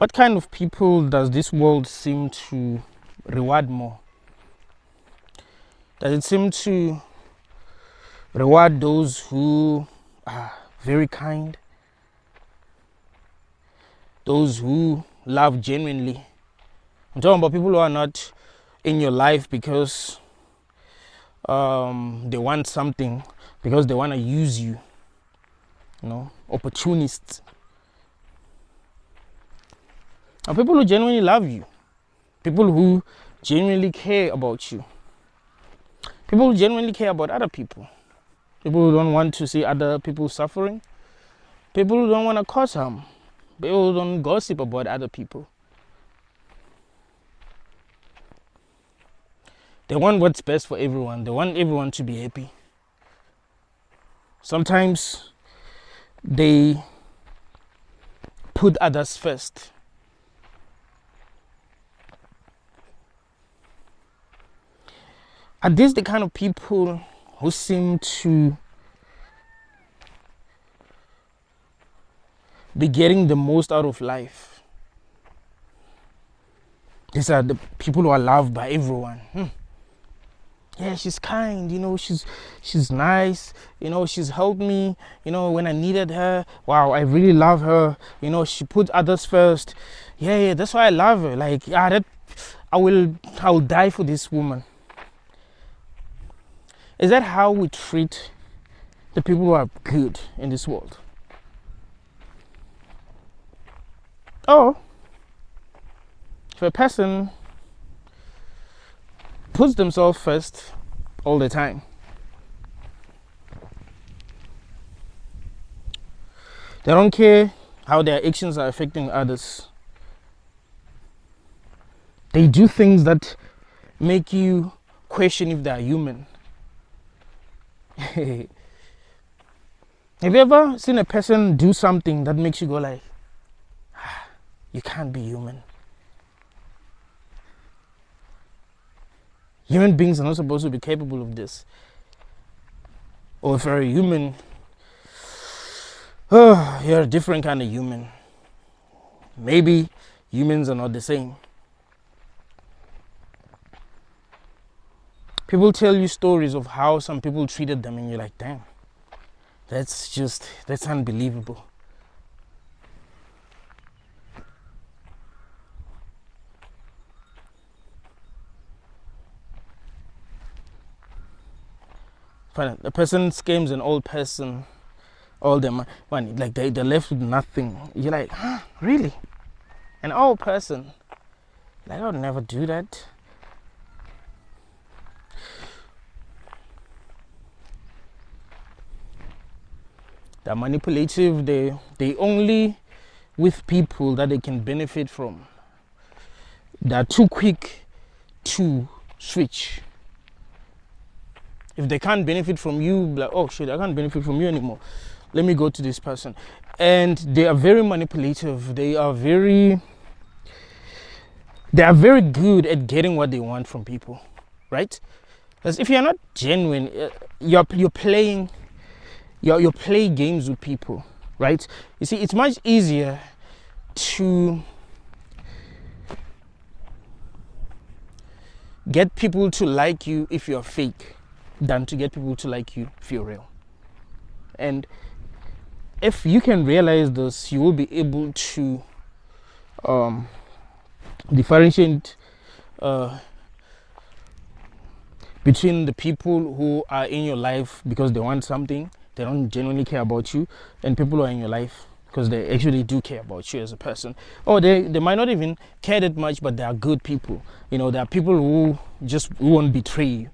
What kind of people does this world seem to reward more? Does it seem to reward those who are very kind, those who love genuinely? I'm talking about people who are not in your life because they want something, because they want to use you, opportunists. And people who genuinely love you, people who genuinely care about you, people who genuinely care about other people, people who don't want to see other people suffering, people who don't want to cause harm, people who don't gossip about other people. They want what's best for everyone. They want everyone to be happy. Sometimes they put others first. Are these the kind of people who seem to be getting the most out of life? These are the people who are loved by everyone. Yeah, she's kind, she's nice, she's helped me, when I needed her. Wow, I really love her. She put others first. Yeah, that's why I love her. Like, I will die for this woman. Is that how we treat the people who are good in this world? Or if a person puts themselves first all the time, they don't care how their actions are affecting others. They do things that make you question if they are human. Have you ever seen a person do something that makes you go like, you can't be human? Human beings are not supposed to be capable of this. Or if you're a human, you're a different kind of human. Maybe humans are not the same. People tell you stories of how some people treated them and you're like, damn, that's unbelievable. The person scams an old person, all their money, like they're left with nothing. You're like, really? An old person? Like, I would never do that. They're manipulative. They only with people that they can benefit from. They're too quick to switch. If they can't benefit from you, like, oh shit, I can't benefit from you anymore. Let me go to this person. And they are very manipulative. They are very good at getting what they want from people, right? Because if you're not genuine, you're playing games with people, right? You see, it's much easier to get people to like you if you're fake than to get people to like you if you're real. And if you can realize this, you will be able to differentiate between the people who are in your life because they want something, they don't genuinely care about you, and people who are in your life because they actually do care about you as a person. Or they might not even care that much, but they are good people. There are people who won't betray you,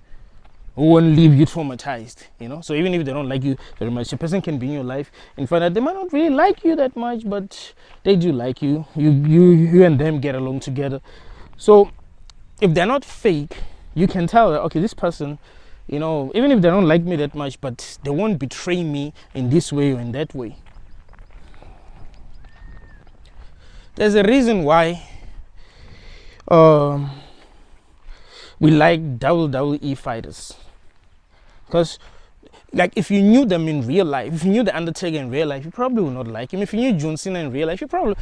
who won't leave you traumatized, So even if they don't like you very much, a person can be in your life and find out they might not really like you that much, but they do like you. You and them get along together. So if they're not fake, you can tell that, okay, this person, even if they don't like me that much, but they won't betray me in this way or in that way. There's a reason why we like WWE fighters. Because, like, if you knew them in real life, if you knew The Undertaker in real life, you probably would not like him. If you knew John Cena in real life, you probably,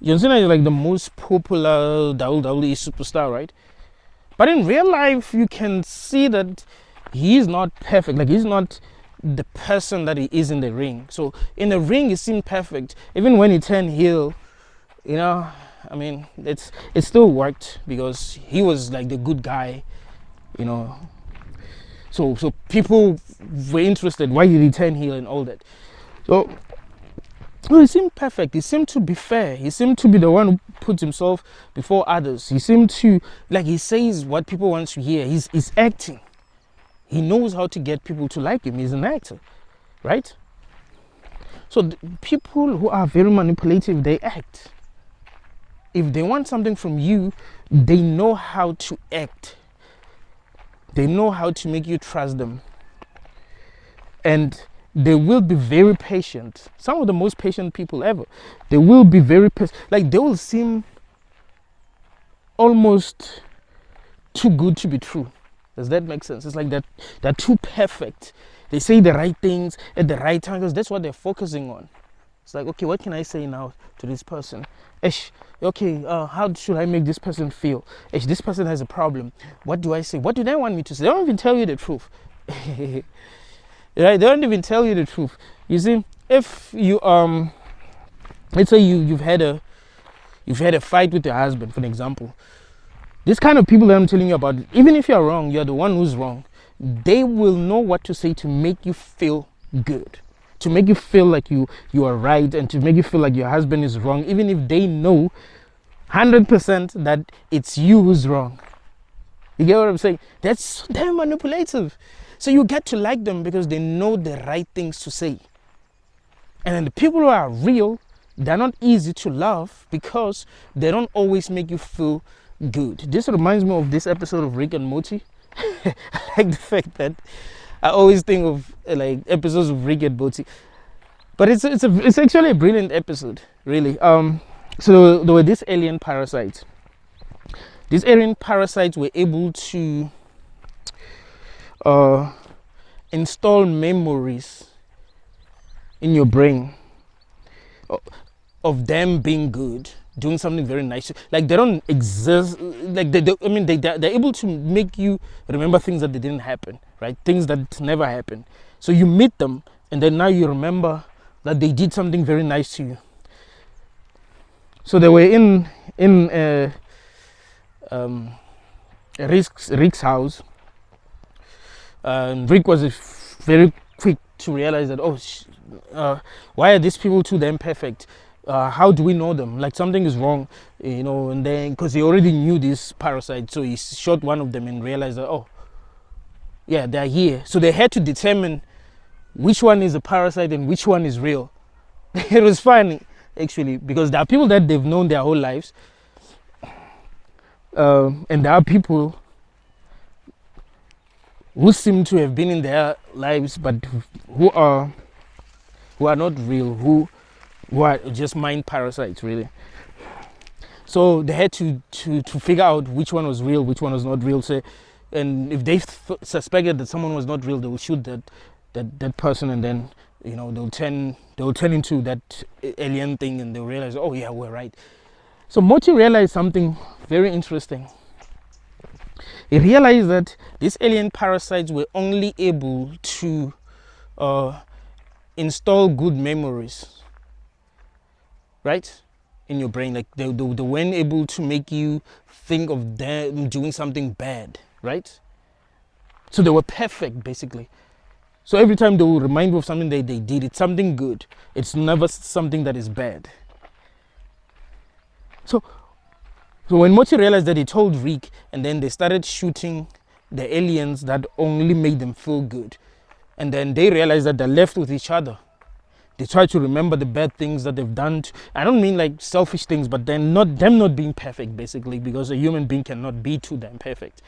John Cena is like the most popular WWE superstar, right? But in real life, you can see that he is not perfect. Like, he's not the person that he is in the ring. So in the ring, he seemed perfect. Even when he turned heel, you know, I mean, it still worked because he was like the good guy, you know. So people were interested. Why did he turn heel and all that? So well, he seemed perfect. He seemed to be fair. He seemed to be the one who puts himself before others. He seemed to, like, he says what people want to hear. He's acting. He knows how to get people to like him. He's an actor, right? So people who are very manipulative, they act. If they want something from you, they know how to act. They know how to make you trust them. And they will be very patient. Some of the most patient people ever. They will be very patient. Like, they will seem almost too good to be true. Does that make sense? It's like that they're too perfect. They say the right things at the right time because that's what they're focusing on. It's like, okay, what can I say now to this person? Okay, how should I make this person feel? This person has a problem. What do I say? What do they want me to say? They don't even tell you the truth. Right? They don't even tell you the truth. You see, if you let's say you've had a fight with your husband, for example. This kind of people that I'm telling you about, even if you're wrong, you're the one who's wrong. They will know what to say to make you feel good, to make you feel like you are right, and to make you feel like your husband is wrong, even if they know 100% that it's you who's wrong. You get what I'm saying? That's damn manipulative. So you get to like them because they know the right things to say. And then the people who are real, they're not easy to love because they don't always make you feel good. This reminds me of this episode of Rick and Morty. I like the fact that I always think of like episodes of Rick and Morty, but it's actually a brilliant episode, really. So there were these alien parasites. These alien parasites were able to install memories in your brain of them being good, doing something very nice. Like, they don't exist. Like, they're able to make you remember things that they didn't happen, right? Things that never happened. So you meet them, and then now you remember that they did something very nice to you. So they were in Rick's house. Rick was very quick to realize that, why are these people too damn perfect? How do we know them? Like, something is wrong, you know. And then, because he already knew this parasite, so he shot one of them and realized that, oh, yeah, they're here. So they had to determine which one is a parasite and which one is real. It was funny, actually, because there are people that they've known their whole lives, and there are people who seem to have been in their lives, but who are not real, who are just mind parasites, really. So they had to figure out which one was real, which one was not real. So, and if they suspected that someone was not real, they will shoot that person, and then, you know, they'll turn into that alien thing, and they'll realize, oh yeah, we're right. So Morty realized something very interesting. He realized that these alien parasites were only able to install good memories, right, in your brain. Like, they weren't able to make you think of them doing something bad, right? So they were perfect, basically. So every time they will remind you of something they did, it's something good. It's never something that is bad. So when Morty realized that, he told Rick, and then they started shooting the aliens that only made them feel good. And then they realized that they're left with each other. They try to remember the bad things that they've done. I don't mean like selfish things, but them not being perfect, basically, because a human being cannot be too damn perfect,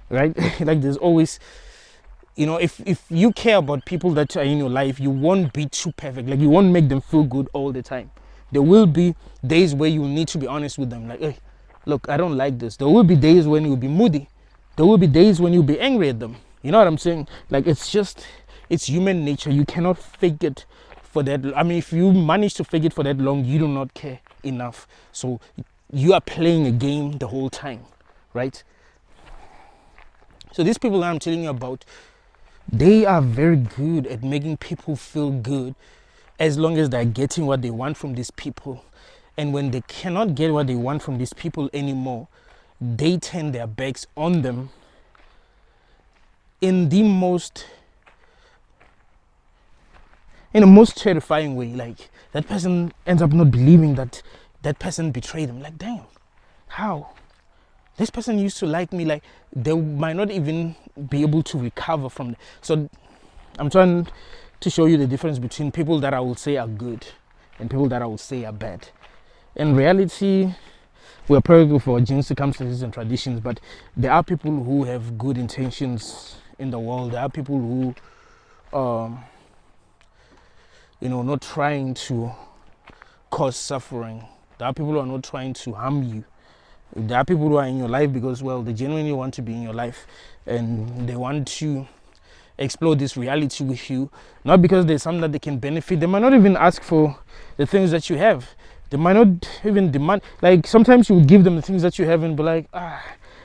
right? Like, there's always, you know, if you care about people that are in your life, you won't be too perfect. Like, you won't make them feel good all the time. There will be days where you need to be honest with them. Like, hey, look, I don't like this. There will be days when you'll be moody. There will be days when you'll be angry at them. You know what I'm saying? Like, it's human nature. You cannot fake it for that, I mean, if you manage to fake it for that long, you do not care enough. So you are playing a game the whole time, right? So these people that I'm telling you about, they are very good at making people feel good as long as they're getting what they want from these people. And when they cannot get what they want from these people anymore, they turn their backs on them in the most terrifying way. Like, that person ends up not believing that that person betrayed them. Like, damn, how? This person used to like me. Like, they might not even be able to recover from it. So I'm trying to show you the difference between people that I will say are good and people that I will say are bad. In reality, we are prodigal for genes, circumstances, and traditions, but there are people who have good intentions in the world. There are people who not trying to cause suffering. There are people who are not trying to harm you. There are people who are in your life because, well, they genuinely want to be in your life and they want to explore this reality with you, not because there's something that they can benefit. They might not even ask for the things that you have. They might not even demand. Like, sometimes you give them the things that you have and be like,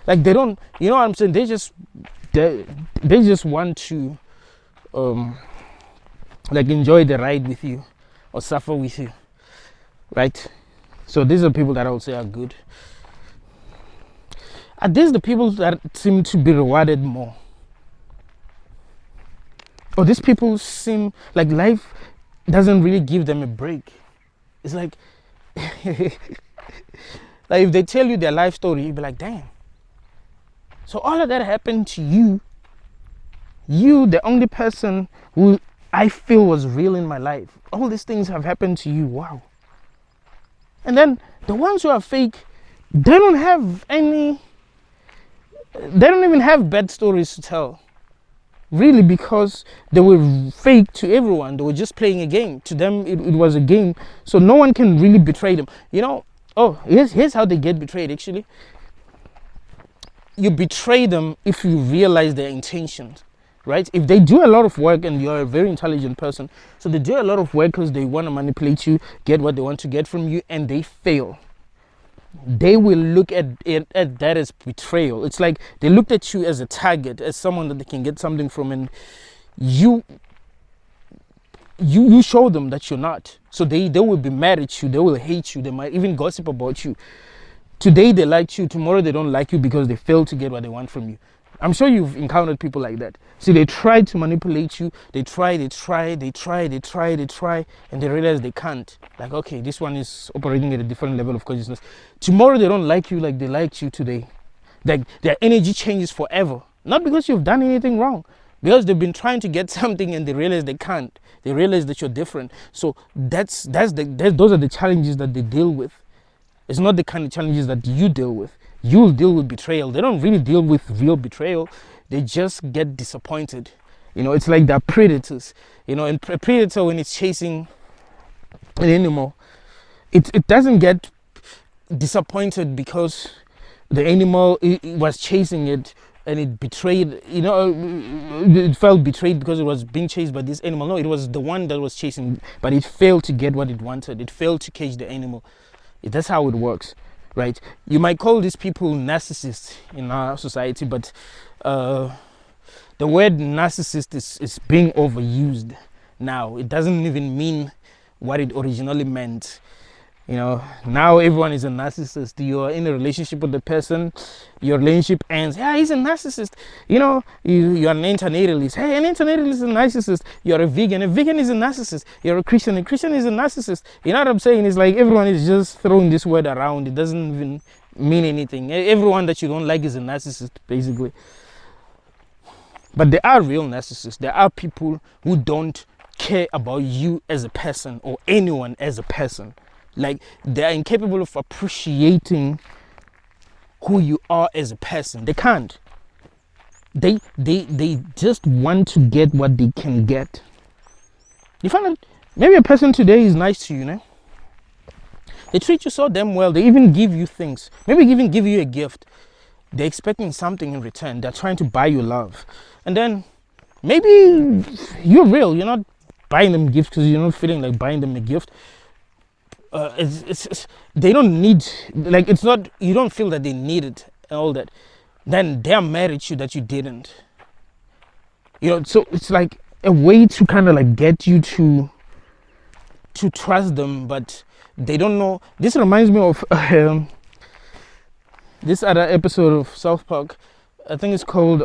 like, they don't, you know what I'm saying? They just want to like, enjoy the ride with you or suffer with you, right? So these are people that I would say are good. Are these the people that seem to be rewarded more? Or these people seem like life doesn't really give them a break? It's like, like, if they tell you their life story, you'd be like, damn. So all of that happened to you. You, the only person who I feel was real in my life. All these things have happened to you. Wow. And then the ones who are fake, they don't even have bad stories to tell. Really, because they were fake to everyone. They were just playing a game. To them, it was a game. So no one can really betray them. Here's how they get betrayed, actually. You betray them if you realize their intentions, right? If they do a lot of work and you're a very intelligent person, so they do a lot of work because they want to manipulate you, get what they want to get from you, and they fail. They will look at that as betrayal. It's like they looked at you as a target, as someone that they can get something from, and you show them that you're not. So they will be mad at you. They will hate you. They might even gossip about you. Today they like you, tomorrow they don't like you because they fail to get what they want from you. I'm sure you've encountered people like that. See, they try to manipulate you. They try, and they realize they can't. Like, okay, this one is operating at a different level of consciousness. Tomorrow they don't like you like they liked you today. Like, their energy changes forever. Not because you've done anything wrong. Because they've been trying to get something and they realize they can't. They realize that you're different. So those are the challenges that they deal with. It's not the kind of challenges that you deal with. You'll deal with betrayal. They don't really deal with real betrayal. They just get disappointed. It's like they're predators. And a predator, when it's chasing an animal, it doesn't get disappointed because the animal it was chasing it and it betrayed, it felt betrayed because it was being chased by this animal. No, it was the one that was chasing, but it failed to get what it wanted. It failed to catch the animal. That's how it works, right? You might call these people narcissists in our society, but the word narcissist is being overused now. It doesn't even mean what it originally meant. Now everyone is a narcissist. You're in a relationship with the person, your relationship ends. Yeah, he's a narcissist. You're an internationalist. Hey, an internationalist is a narcissist. You're a vegan is a narcissist. You're a Christian is a narcissist. You know what I'm saying? It's like everyone is just throwing this word around. It doesn't even mean anything. Everyone that you don't like is a narcissist, basically. But there are real narcissists. There are people who don't care about you as a person or anyone as a person. Like, they are incapable of appreciating who you are as a person. They can't. They just want to get what they can get. You find that maybe a person today is nice to you, They treat you so damn well. They even give you things. Maybe even give you a gift. They're expecting something in return. They're trying to buy you love. And then maybe you're real. You're not buying them gifts because you're not feeling like buying them a gift. It's they don't need, like, it's not, you don't feel that they need it and all that, then they're mad at you that you didn't, so it's like a way to kind of like get you to trust them, but they don't know. This reminds me of this other episode of South Park. I think it's called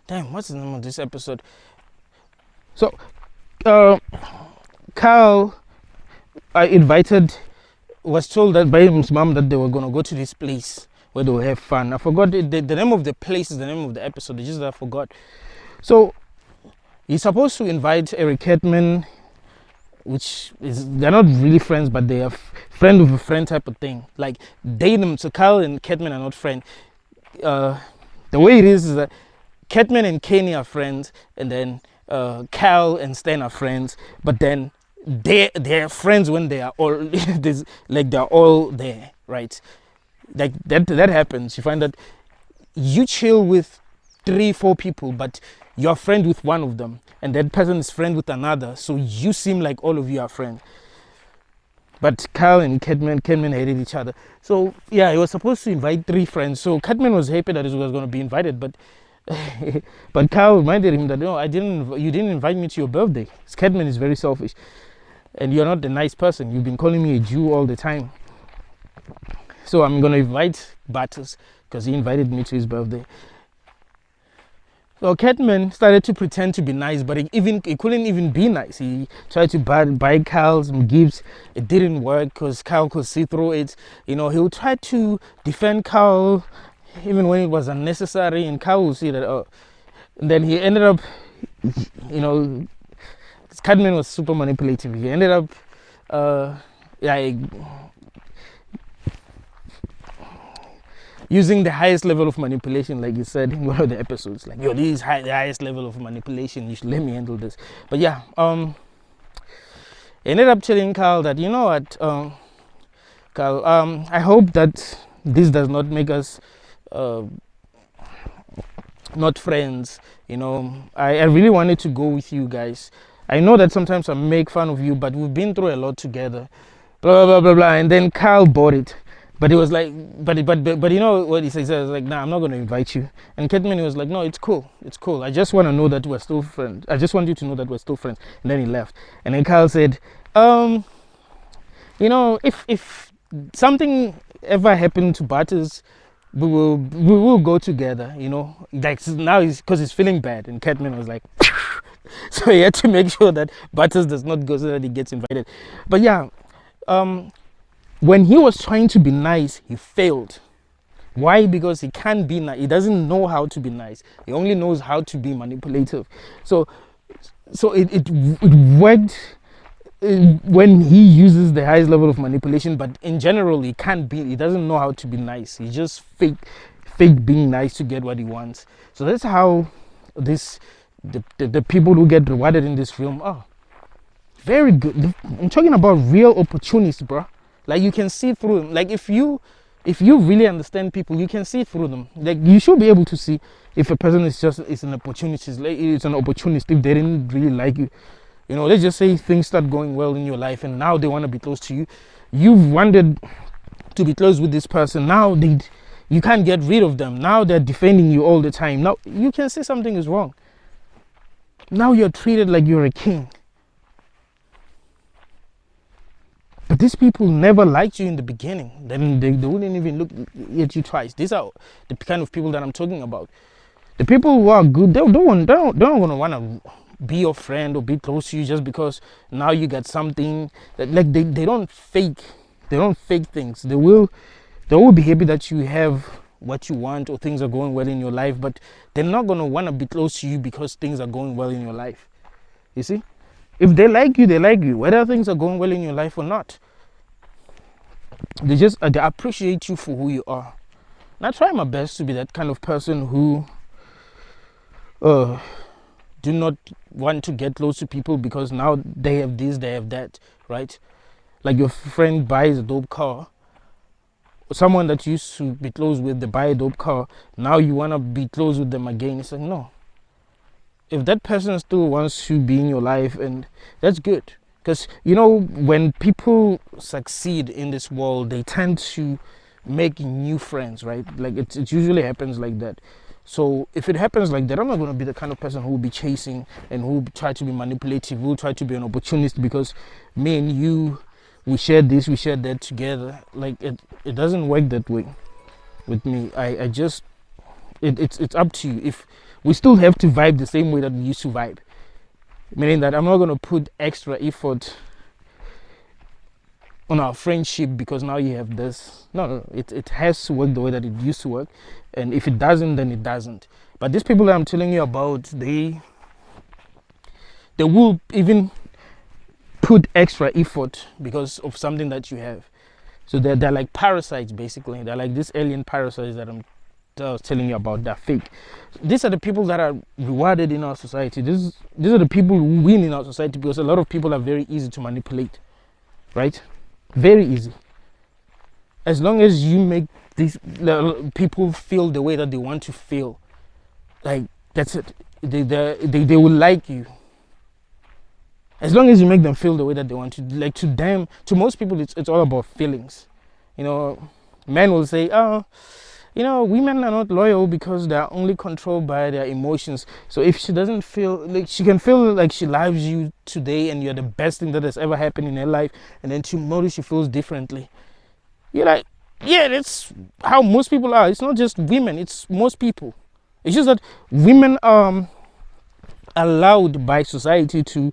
damn, what's the name of this episode? So Carl was told that by his mom that they were going to go to this place where they will have fun. I forgot the name of the place is the name of the episode. It's just that I forgot. So he's supposed to invite Eric Cartman, which is, they're not really friends, but they are friend of a friend type of thing. Like dating. So Carl and Cartman are not friends. The way it is that Cartman and Kenny are friends, and then Cal and Stan are friends, but then they're friends when they are all like they're all there, right? Like that happens. You find that you chill with 3-4 people, but you're friend with one of them, and that person is friend with another, so you seem like all of you are friends. But Carl and Cartman hated each other. So yeah, he was supposed to invite 3 friends. So Cartman was happy that he was going to be invited, but but Carl reminded him that no, you didn't invite me to your birthday. Cartman is very selfish, and you're not a nice person. You've been calling me a Jew all the time. So I'm gonna invite Butters because he invited me to his birthday. So Cartman started to pretend to be nice, but he couldn't even be nice. He tried to buy Carl some gifts. It didn't work because Carl could see through it. He would try to defend Carl even when it was unnecessary, and Carl would see that. And then he ended up, Cartman was super manipulative. He ended up, using the highest level of manipulation, like you said in one of the episodes, like, yo, this is the highest level of manipulation, you should let me handle this. But yeah, he ended up telling Carl that, you know what, Carl, I hope that this does not make us not friends. I really wanted to go with you guys. I know that sometimes I make fun of you, but we've been through a lot together, blah blah blah blah. And then Carl bought it. But it was like, but you know what he says? I was like, nah, I'm not going to invite you. And Cartman was like, no, it's cool. I just want to know that we're still friends. I just want you to know that we're still friends. And then he left. And then Carl said, if something ever happened to Butters, we will go together. Like now because he's feeling bad. And Cartman was like, so he had to make sure that Butters does not go so that he gets invited. But yeah, when he was trying to be nice, he failed. Why? Because he can't be nice. He doesn't know how to be nice. He only knows how to be manipulative. So it worked when he uses the highest level of manipulation, but in general, he doesn't know how to be nice. He just fake being nice to get what he wants. So that's how the people who get rewarded in this film are very good. I'm talking about real opportunists, bro. Like, you can see through them. Like, if you really understand people, you can see through them. Like, you should be able to see if a person is an opportunist. Like, it's an opportunist if they didn't really like you. Let's just say things start going well in your life, and now they want to be close to you. You've wanted to be close with this person. Now you can't get rid of them. Now they're defending you all the time. Now you can see something is wrong. Now you're treated like you're a king. But these people never liked you in the beginning. Then they wouldn't even look at you twice. These are the kind of people that I'm talking about. The people who are good, they don't want to be your friend or be close to you just because now you got something. Like they don't fake things. They will be happy that you have what you want or things are going well in your life, but they're not going to want to be close to you because things are going well in your life. You see? If they like you, they like you, whether things are going well in your life or not. They appreciate you for who you are. And I try my best to be that kind of person who do not want to get close to people because now they have this, they have that, right? Like your friend buys a dope car, someone that used to be close with, they buy a dope car, now you want to be close with them again. It's like, no. If that person still wants to be in your life, and that's good, because when people succeed in this world, they tend to make new friends, right? Like it usually happens like that. So if it happens like that, I'm not going to be the kind of person who will be chasing and who will try to be manipulative, who will try to be an opportunist because me and you, we share this, we share that together. Like it doesn't work that way with me. I just, it's up to you. If we still have to vibe the same way that we used to vibe, meaning that I'm not going to put extra effort on our friendship because now you have this. No, it has to work the way that it used to work, and if it doesn't, then it doesn't. But these people that I'm telling you about, they will even put extra effort because of something that you have. So they're like parasites, basically. They're like these alien parasites that I was telling you about. They're fake. These are the people that are rewarded in our society. These are the people who win in our society because a lot of people are very easy to manipulate, right? Very easy. As long as you make these people feel the way that they want to feel, like that's it. They will like you. As long as you make them feel the way that they want to. Like to them, to most people, it's all about feelings. Men will say, oh, women are not loyal because they're only controlled by their emotions. So if she doesn't feel like, she can feel like she loves you today and you're the best thing that has ever happened in her life, and then tomorrow she feels differently. You're like, yeah, that's how most people are. It's not just women, it's most people. It's just that women are allowed by society to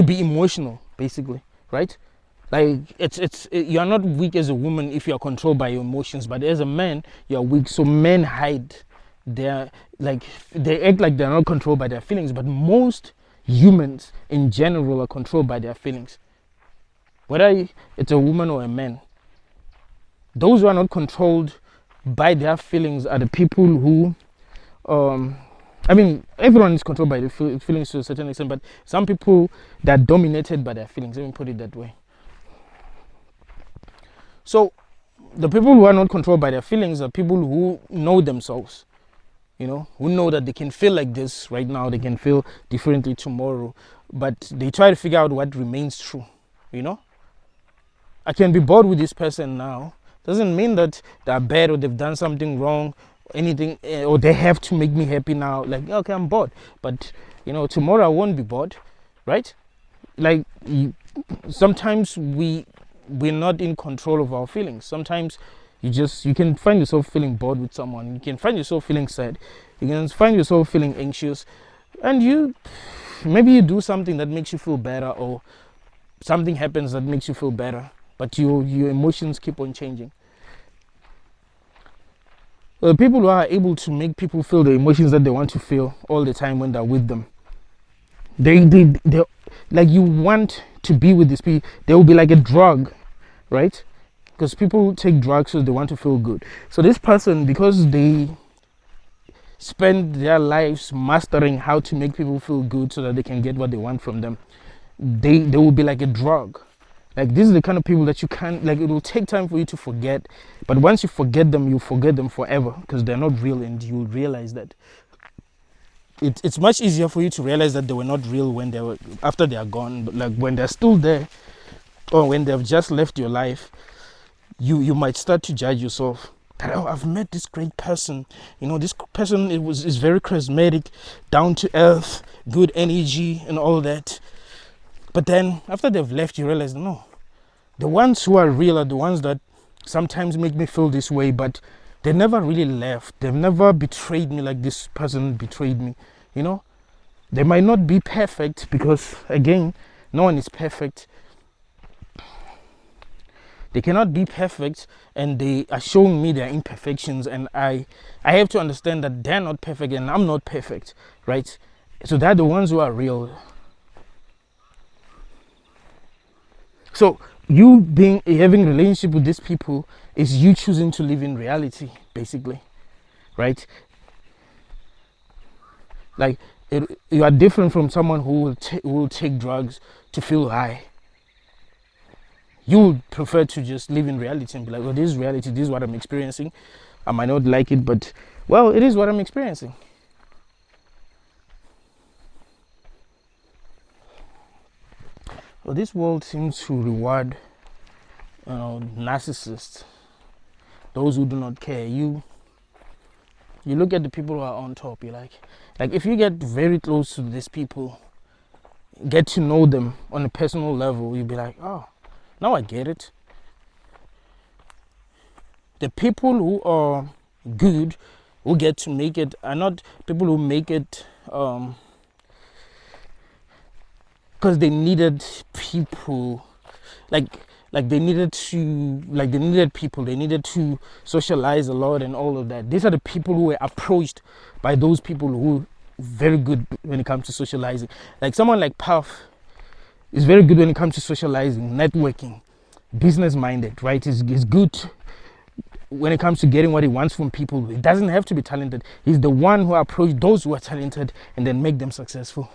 be emotional, basically, right? Like you're not weak as a woman if you're controlled by your emotions, but as a man you're weak. So men hide they act like they're not controlled by their feelings, but most humans in general are controlled by their feelings, whether it's a woman or a man. Those who are not controlled by their feelings are the people who everyone is controlled by the feelings to a certain extent, but some people that are dominated by their feelings, let me put it that way. So the people who are not controlled by their feelings are people who know themselves, who know that they can feel like this right now, they can feel differently tomorrow, but they try to figure out what remains true. I can be bored with this person now, doesn't mean that they're bad or they've done something wrong, anything, or they have to make me happy now. Like, okay, I'm bored, but tomorrow I won't be bored, right? Like sometimes we're not in control of our feelings. Sometimes you can find yourself feeling bored with someone, you can find yourself feeling sad, you can find yourself feeling anxious, and maybe you do something that makes you feel better, or something happens that makes you feel better, but your emotions keep on changing. The people who are able to make people feel the emotions that they want to feel all the time when they're with them, they like, you want to be with these people. They will be like a drug, right? Because people take drugs so they want to feel good. So this person, because they spend their lives mastering how to make people feel good so that they can get what they want from them, they will be like a drug. Like, this is the kind of people that you can't, like, it will take time for you to forget, but once you forget them, you forget them forever, because they're not real, and you will realize that. It's much easier for you to realize that they were not real after they are gone. But like, when they're still there, or when they've just left your life, you might start to judge yourself. Oh, I've met this great person. This person is very charismatic, down to earth, good energy, and all that. But then after they've left, you realize, no, the ones who are real are the ones that sometimes make me feel this way, but they never really left. They've never betrayed me like this person betrayed me. They might not be perfect, because again, no one is perfect. They cannot be perfect, and they are showing me their imperfections, and I have to understand that they're not perfect and I'm not perfect, right? So they're the ones who are real. So you having a relationship with these people is you choosing to live in reality, basically, right? Like, you are different from someone who will take drugs to feel high. You would prefer to just live in reality and be like, oh, this is reality, this is what I'm experiencing. I might not like it, but well, it is what I'm experiencing. Well, this world seems to reward, narcissists, those who do not care. You look at the people who are on top. You're like if you get very close to these people, get to know them on a personal level, you'll be like, oh, now I get it. The people who are good, who get to make it, are not people who make it because they needed people, like they needed people, they needed to socialize a lot and all of that. These are the people who were approached by those people who very good when it comes to socializing. Like someone like Puff is very good when it comes to socializing, networking, business minded, right? He's good when it comes to getting what he wants from people. He doesn't have to be talented. He's the one who approaches those who are talented and then make them successful.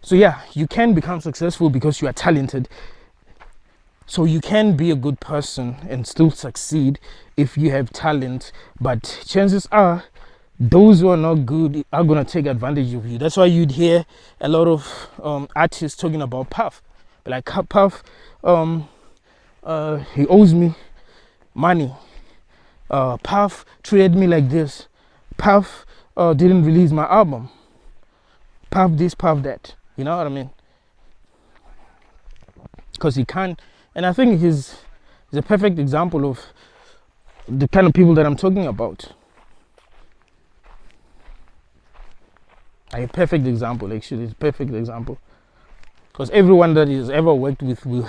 So yeah, you can become successful because you are talented. So you can be a good person and still succeed if you have talent, but chances are those who are not good are going to take advantage of you. That's why you'd hear a lot of artists talking about Puff. Like, Puff, he owes me money. Puff treated me like this. Puff didn't release my album. Puff this, Puff that. You know what I mean? Because he can't. And I think he's a perfect example of the kind of people that I'm talking about. A perfect example, actually. It's a perfect example. Because everyone that he's ever worked with will,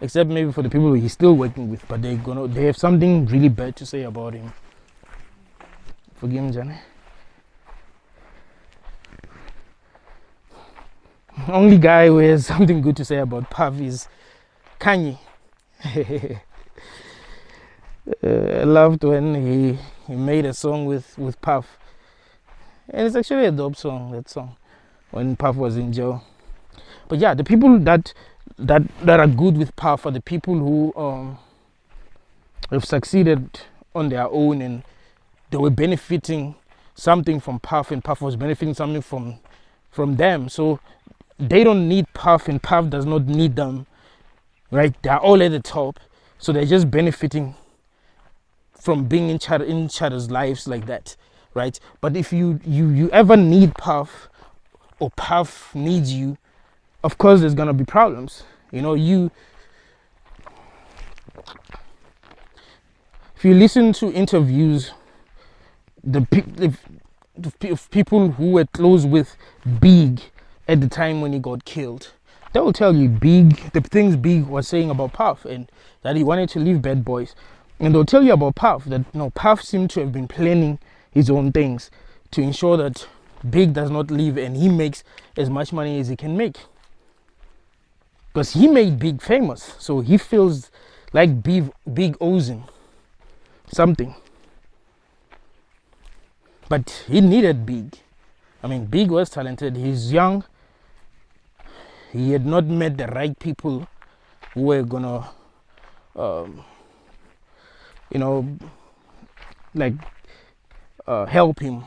except maybe for the people he's still working with, but they have something really bad to say about him. Forgive me, Johnny. Only guy who has something good to say about Puff is Kanye. I loved when he made a song with Puff. And it's actually a dope song, that song, when Puff was in jail. But yeah, the people that are good with Puff are the people who have succeeded on their own, and they were benefiting something from Puff, and Puff was benefiting something from them. So they don't need Puff, and Puff does not need them, right? They're all at the top, so they're just benefiting from being in each other's lives like that, right? But if you ever need Puff, or Puff needs you, of course there's gonna be problems. If you listen to interviews, if people who were close with Big at the time when he got killed, they will tell you the things Big was saying about Puff, and that he wanted to leave Bad Boys. And they'll tell you about Puff, that Puff seemed to have been planning his own things to ensure that Big does not leave and he makes as much money as he can make. Because he made Big famous, so he feels like Big owes him something. But he needed Big. I mean, Big was talented, he's young. He had not met the right people who were gonna, help him.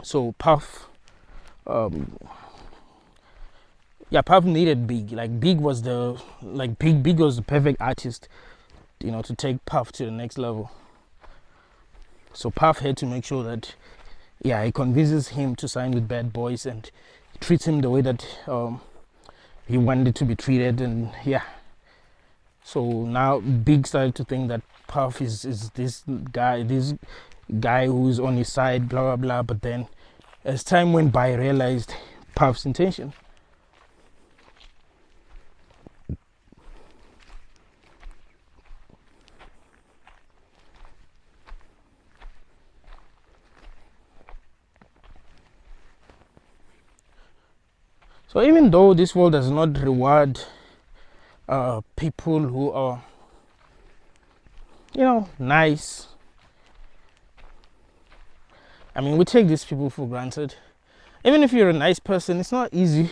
So Puff, Puff needed Big. Like Big was Big was the perfect artist, to take Puff to the next level. So Puff had to make sure that, he convinces him to sign with Bad Boys and treats him the way that he wanted to be treated, and so now Big started to think that Puff is this guy who's on his side, blah blah blah. But then as time went by, realized Puff's intention. So even though this world does not reward people who are, nice, I mean, we take these people for granted. Even if you're a nice person, it's not easy.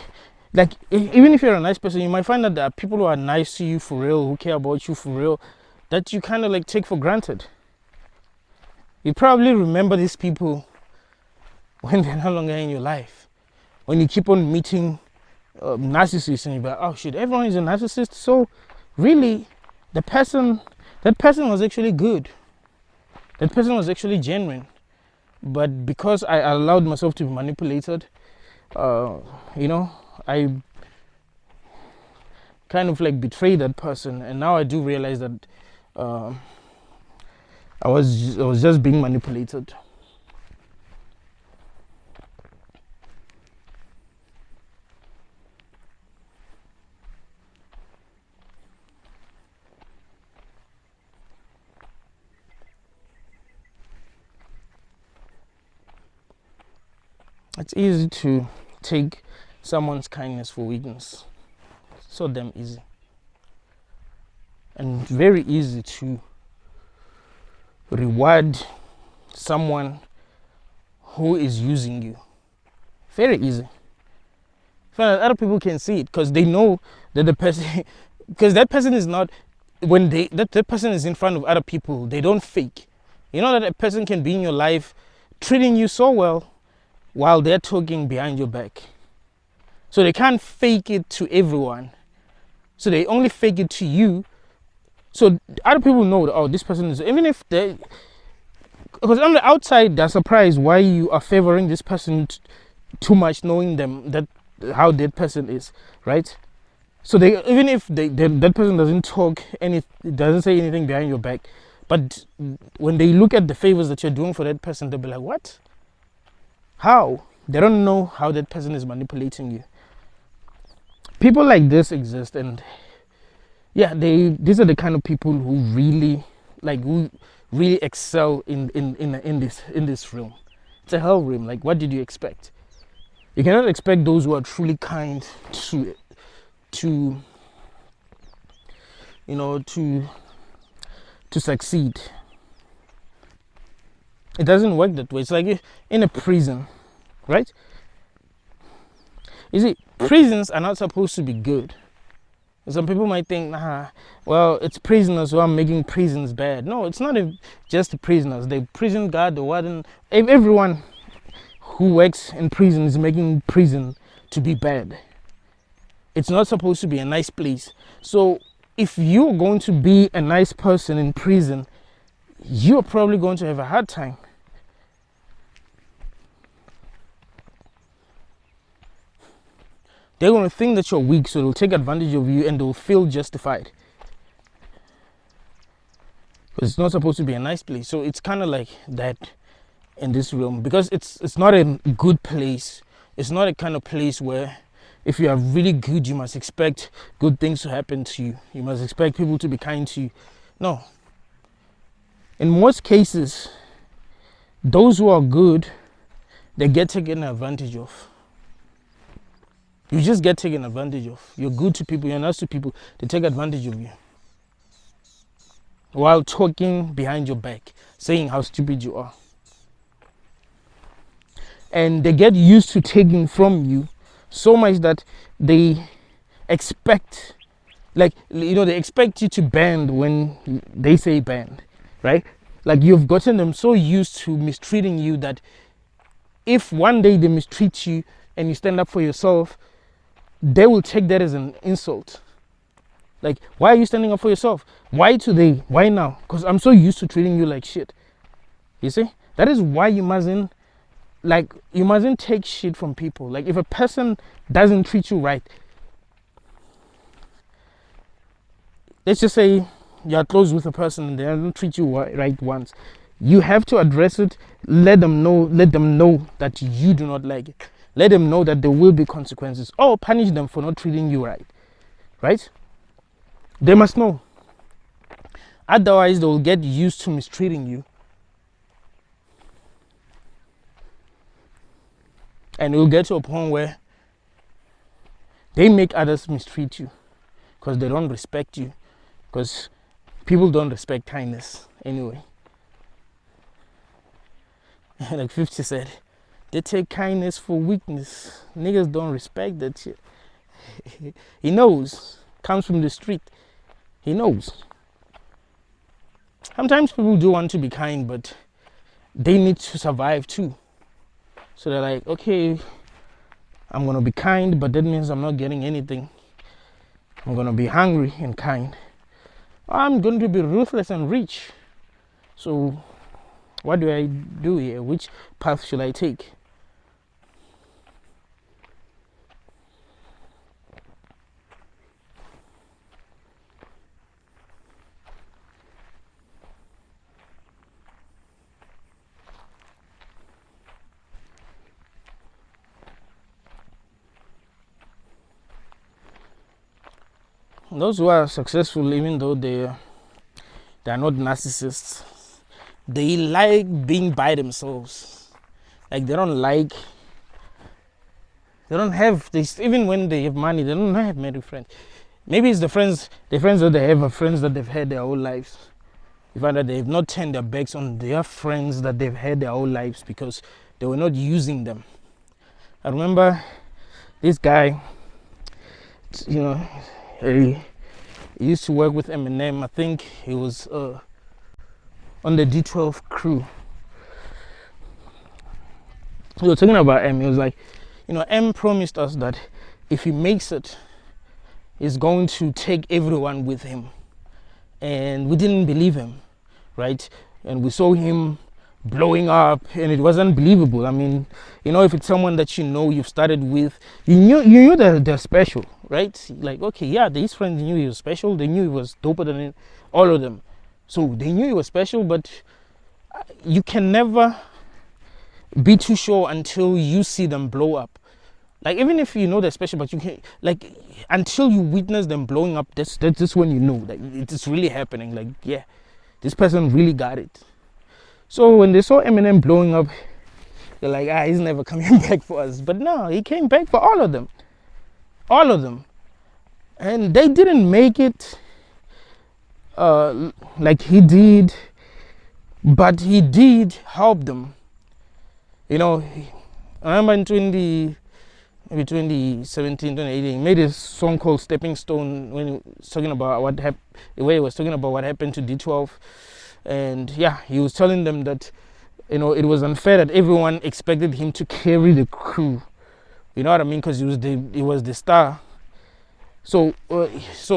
like even if you're a nice person, you might find that there are people who are nice to you for real, who care about you for real, that you kind of like take for granted. You probably remember these people when they're no longer in your life. When you keep on meeting narcissists and you're like, oh shit, everyone is a narcissist. So really, that person was actually good. That person was actually genuine. But because I allowed myself to be manipulated, I kind of like betrayed that person, and now I do realize that I was just being manipulated. It's easy to take someone's kindness for weakness. So damn easy. And very easy to reward someone who is using you. Very easy. Other people can see it because they know that the person, because that person is not, when that person is in front of other people, they don't fake. You know that a person can be in your life treating you so well while they're talking behind your back. So they can't fake it to everyone. So they only fake it to you. So other people know that, oh, this person is, even if they, because on the outside they're surprised why you are favoring this person too much, knowing them that how that person is, right? So they, even if that person doesn't talk doesn't say anything behind your back, but when they look at the favors that you're doing for that person, they'll be like, what? How? They don't know how that person is manipulating you. People like this exist, and yeah, these are the kind of people who really excel in this realm. It's a hell realm. Like, what did you expect? You cannot expect those who are truly kind to succeed. It doesn't work that way. It's like in a prison, right? You see, prisons are not supposed to be good. Some people might think, well, it's prisoners who are making prisons bad. No, it's not just the prisoners. The prison guard, the warden, everyone who works in prison is making prison to be bad. It's not supposed to be a nice place. So if you're going to be a nice person in prison, you're probably going to have a hard time. They're going to think that you're weak, so they'll take advantage of you and they'll feel justified. Because it's not supposed to be a nice place. So it's kind of like that in this realm. Because it's not a good place. It's not a kind of place where if you are really good, you must expect good things to happen to you. You must expect people to be kind to you. No. In most cases, those who are good, they get taken advantage of. You just get taken advantage of. You're good to people, you're nice to people, they take advantage of you. While talking behind your back, saying how stupid you are. And they get used to taking from you so much that they expect, they expect you to bend when they say bend, right? Like you've gotten them so used to mistreating you that if one day they mistreat you and you stand up for yourself, they will take that as an insult. Like, why are you standing up for yourself? Why today? Why now? Because I'm so used to treating you like shit. You see? That is why you mustn't take shit from people. Like, if a person doesn't treat you right, let's just say you're close with a person and they don't treat you right once. You have to address it, let them know that you do not like it. Let them know that there will be consequences, or punish them for not treating you right. Right? They must know. Otherwise, they will get used to mistreating you. And it will get to a point where they make others mistreat you because they don't respect you. Because people don't respect kindness anyway. Like 50 said, they take kindness for weakness. Niggas don't respect that shit. He knows. Comes from the street. He knows. Sometimes people do want to be kind, but they need to survive too. So they're like, okay, I'm going to be kind, but that means I'm not getting anything. I'm going to be hungry and kind. I'm going to be ruthless and rich. So what do I do here? Which path should I take? Those who are successful, even though they are not narcissists, they like being by themselves. Like they don't have this. Even when they have money, they don't have many friends. Maybe it's the friends that they have are friends that they've had their whole lives. You find that they have not turned their backs on their friends that they've had their whole lives because they were not using them. I remember this guy, you know, he used to work with Eminem. I think he was on the D12 crew. We were talking about M. He was like, M promised us that if he makes it, he's going to take everyone with him. And we didn't believe him, right? And we saw him blowing up, and it was unbelievable. I mean, if it's someone that you've started with, you knew that they're special, right? Like, okay, yeah, these friends knew he was special. They knew he was doper than all of them. So they knew he was special, but you can never be too sure until you see them blow up. Like, even if you know they're special, but you can't, like, until you witness them blowing up, that's when you know that it's really happening. Like, yeah, this person really got it. So when they saw Eminem blowing up, they're like, he's never coming back for us. But no, he came back for all of them. All of them. And they didn't make it like he did, but he did help them. I remember in 2017, 2018, he made a song called Stepping Stone when he was talking about what happened, the way he was talking about what happened to D12. And yeah, he was telling them that, it was unfair that everyone expected him to carry the crew. You know what I mean? Because he was the star. So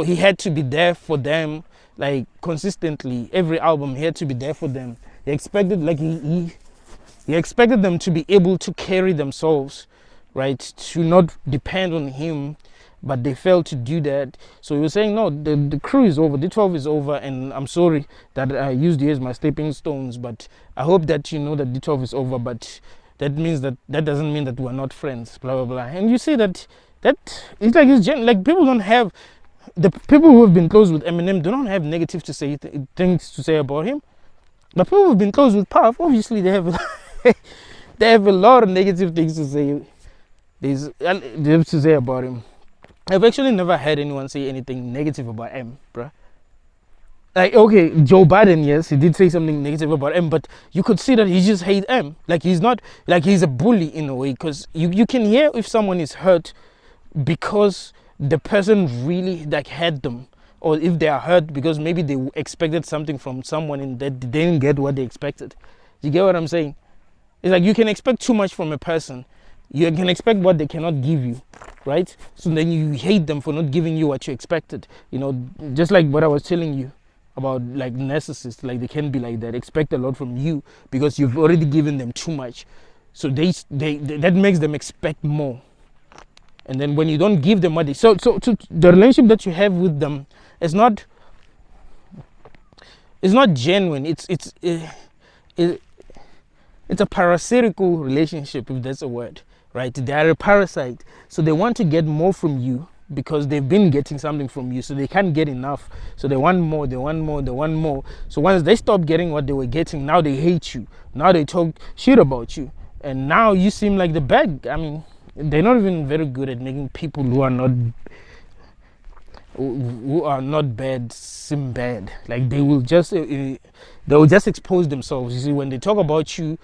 he had to be there for them, like consistently. Every album, he had to be there for them. He expected, like he expected them to be able to carry themselves, right? To not depend on him, but they failed to do that. So he was saying, no, the crew is over, D12 is over, and I'm sorry that I used you as my stepping stones, but I hope that you know that D12 is over, but that doesn't mean that we're not friends, blah, blah, blah. And you see that it's like, like people don't have, the people who have been close with Eminem do not have negative things to say about him. But people who've been close with Puff, obviously they have they have a lot of negative things to say. They have to say about him. I've actually never heard anyone say anything negative about M, bruh. Like, okay, Joe Biden, yes, he did say something negative about M, but you could see that he just hates M. Like, he's not, like, he's a bully in a way, because you can hear if someone is hurt because the person really, like, had them. Or if they are hurt because maybe they expected something from someone and they didn't get what they expected. You get what I'm saying? It's like you can expect too much from a person. You can expect what they cannot give you, right? So then you hate them for not giving you what you expected. Just like what I was telling you about, like, narcissists, like they can be like that, expect a lot from you because you've already given them too much. So they that makes them expect more. And then when you don't give them what they, so the relationship that you have with them is not genuine. It's a parasitical relationship, if that's a word, right? They are a parasite, so they want to get more from you because they've been getting something from you, so they can't get enough, so they want more, they want more, they want more. So once they stop getting what they were getting, now they hate you, now they talk shit about you, and now you seem like the bad. I mean, they're not even very good at making people who are not bad seem bad. Like, they will just expose themselves. You see, when they talk about you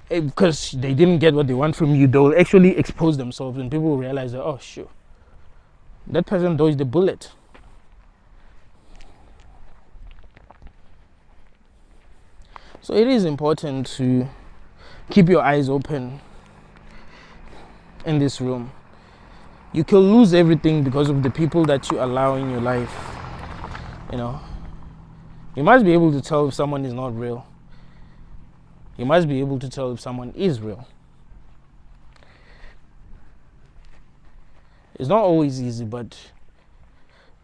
because they didn't get what they want from you, they'll actually expose themselves, and people will realize that, oh, sure, that person dodged the bullet. So it is important to keep your eyes open in this room. You can lose everything because of the people that you allow in your life. You know, you must be able to tell if someone is not real. You must be able to tell if someone is real. It's not always easy, but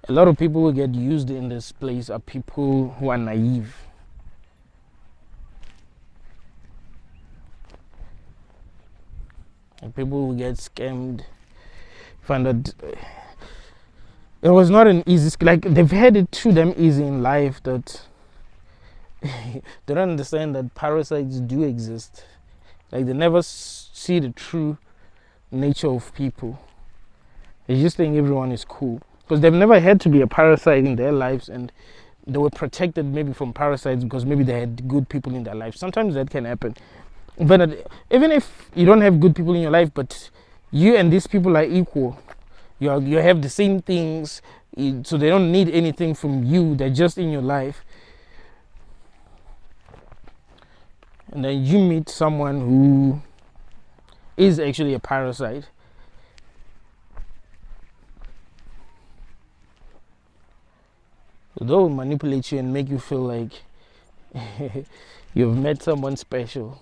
a lot of people who get used in this place are people who are naive. And people who get scammed find that it was not an easy, like they've had it to them easy in life that they don't understand that parasites do exist. Like they never see the true nature of people. They just think everyone is cool because they've never had to be a parasite in their lives, and they were protected maybe from parasites because maybe they had good people in their lives. Sometimes that can happen. But even if you don't have good people in your life, but you and these people are equal, you have the same things, so they don't need anything from you. They're just in your life. And then you meet someone who is actually a parasite. They'll manipulate you and make you feel like you've met someone special.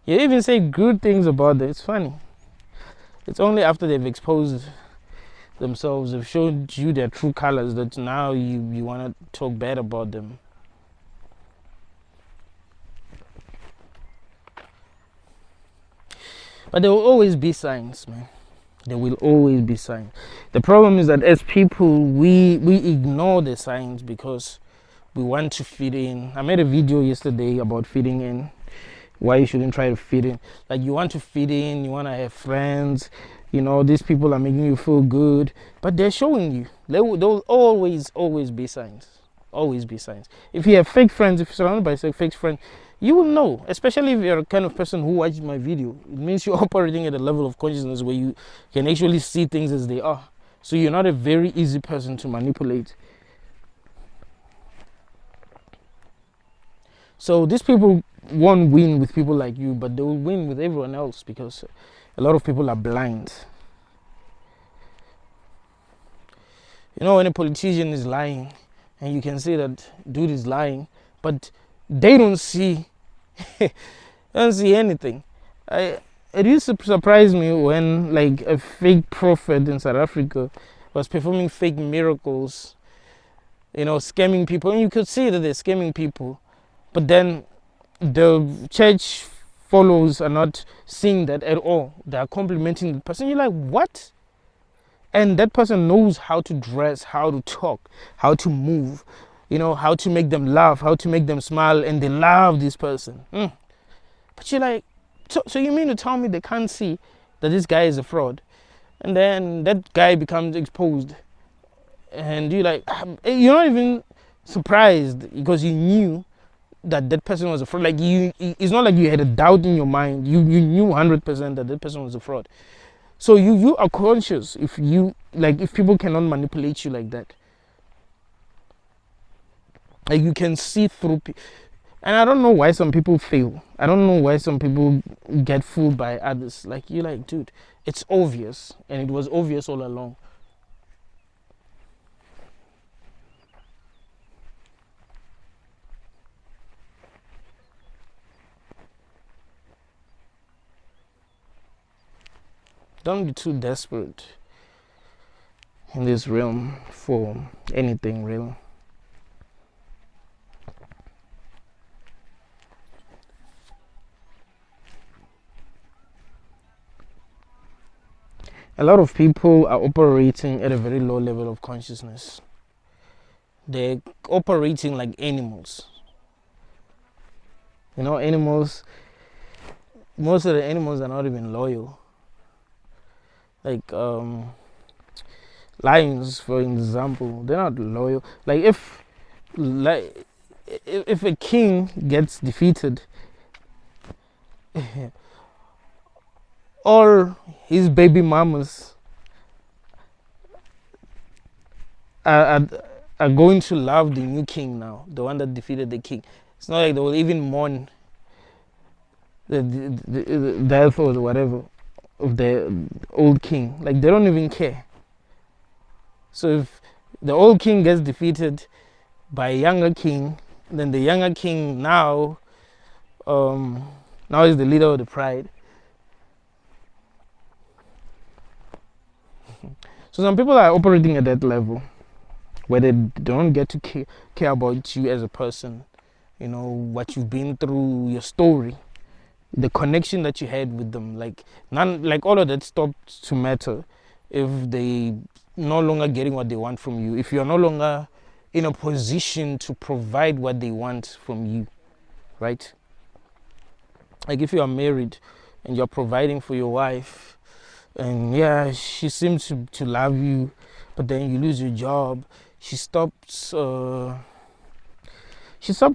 You even say good things about them. It's funny. It's only after they've exposed themselves, they've showed you their true colors, that now you want to talk bad about them. But there will always be signs, man. There will always be signs. The problem is that as people, we ignore the signs because we want to fit in. I made a video yesterday about fitting in. Why you shouldn't try to fit in. Like you want to fit in, you want to have friends. You know, these people are making you feel good. But they're showing you. There will always be signs. Always be signs. If you have fake friends, if you're surrounded by fake friends, you will know, especially if you're a kind of person who watches my video. It means you're operating at a level of consciousness where you can actually see things as they are. So you're not a very easy person to manipulate. So these people won't win with people like you, but they will win with everyone else because a lot of people are blind. You know, when a politician is lying and you can say that dude is lying, but they don't see anything. It used to surprise me when like a fake prophet in South Africa was performing fake miracles, you know, scamming people, and you could see that they're scamming people, but then the church followers are not seeing that at all. They are complimenting the person. You're like, what? And that person knows how to dress, how to talk, how to move, you know, how to make them laugh, how to make them smile, and they love this person. But you're like, so you mean to tell me they can't see that this guy is a fraud? And then that guy becomes exposed, and you're like, you're not even surprised because you knew that person was a fraud. Like it's not like you had a doubt in your mind. You knew 100% that person was a fraud. So you are conscious if people cannot manipulate you like that. Like you can see through and I don't know why some people fail. I don't know why some people get fooled by others. Like you're like, dude, it's obvious, and it was obvious all along. Don't be too desperate in this realm for anything real. A lot of people are operating at a very low level of consciousness. They're operating like animals. You know, animals, most of the animals are not even loyal. Like lions, for example, they're not loyal. Like if a king gets defeated, all his baby mamas are, are going to love the new king now, the one that defeated the king. It's not like they will even mourn the death or whatever of the old king. Like, they don't even care. So if the old king gets defeated by a younger king, then the younger king now is the leader of the pride. So some people are operating at that level where they don't get to care about you as a person, what you've been through, your story, the connection that you had with them. Like all of that stops to matter if they no longer getting what they want from you, if you're no longer in a position to provide what they want from you, right? Like, if you are married and you're providing for your wife, and yeah, she seems to love you, but then you lose your job, she stops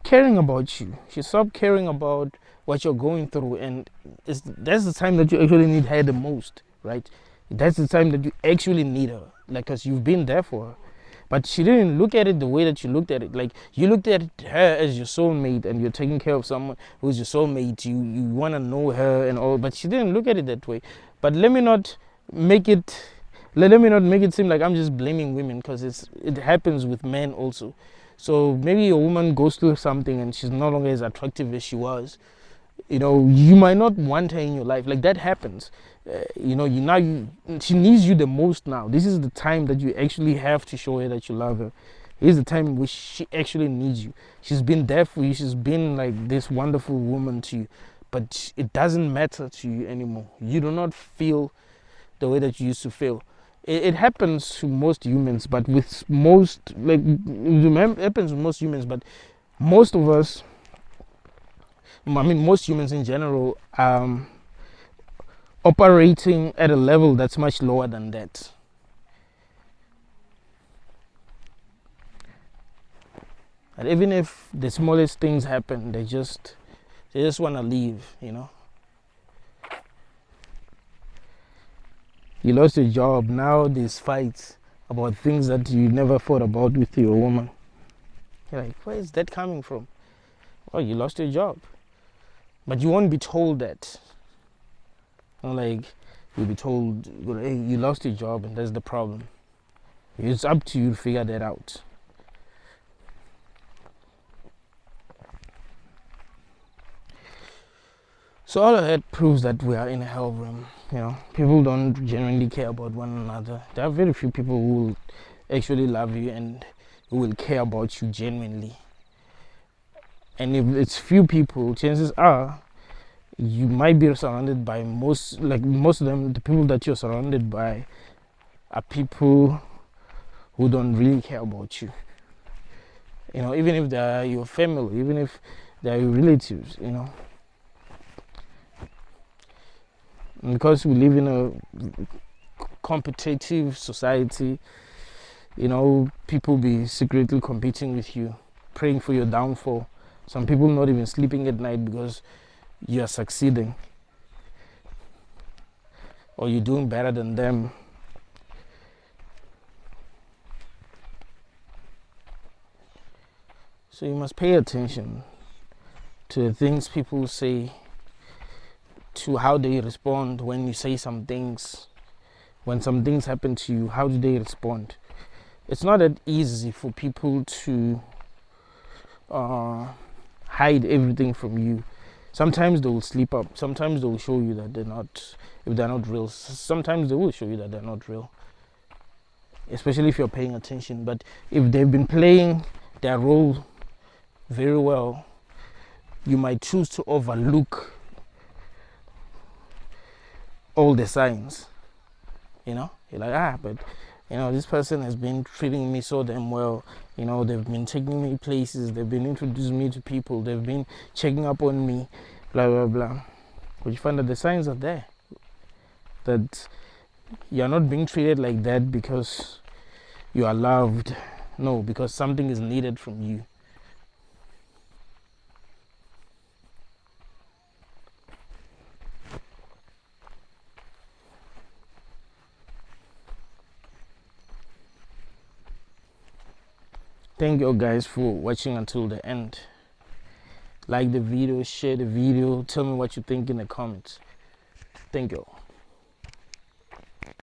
caring about you. She stopped caring about what you're going through, and that's the time that you actually need her the most, right? That's the time that you actually need her, like, because you've been there for her. But she didn't look at it the way that you looked at it. Like, you looked at her as your soulmate, and you're taking care of someone who's your soulmate. You want to know her and all, but she didn't look at it that way. But let me not make it seem like I'm just blaming women, because it happens with men also. So maybe a woman goes through something and she's no longer as attractive as she was. You might not want her in your life. Like, that happens. She needs you the most now. This is the time that you actually have to show her that you love her. Here's the time in which she actually needs you. She's been there for you. She's been like this wonderful woman to you. But it doesn't matter to you anymore. You do not feel the way that you used to feel. It happens to most humans, but with most, like, it happens to most humans, but most of us, most humans in general, operating at a level that's much lower than that. And even if the smallest things happen, they just want to leave. You lost your job. Now there's fights about things that you never thought about with your woman. You're like, where is that coming from? Oh, you lost your job. But you won't be told that. Like, you'll be told, hey, you lost your job and that's the problem. It's up to you to figure that out. So all of that proves that we are in a hell realm. People don't genuinely care about one another. There are very few people who will actually love you and who will care about you genuinely. And if it's few people, chances are you might be surrounded by most of them, the people that you're surrounded by are people who don't really care about you. Even if they are your family, even if they are your relatives, Because we live in a competitive society, people be secretly competing with you, praying for your downfall. Some people not even sleeping at night because you are succeeding or you're doing better than them. So you must pay attention to the things people say, to how they respond when you say some things. When some things happen to you, how do they respond? It's not that easy for people to hide everything from you. Sometimes they will slip up. Sometimes they will show you that if they're not real. Sometimes they will show you that they're not real, especially if you're paying attention. But if they've been playing their role very well, you might choose to overlook all the signs. You're like, but this person has been treating me so damn well. They've been taking me places, they've been introducing me to people, they've been checking up on me, blah blah blah. But you find that the signs are there, that you're not being treated like that because you are loved. No, because something is needed from you. Thank you guys for watching until the end. Like the video, share the video, tell me what you think in the comments. Thank you.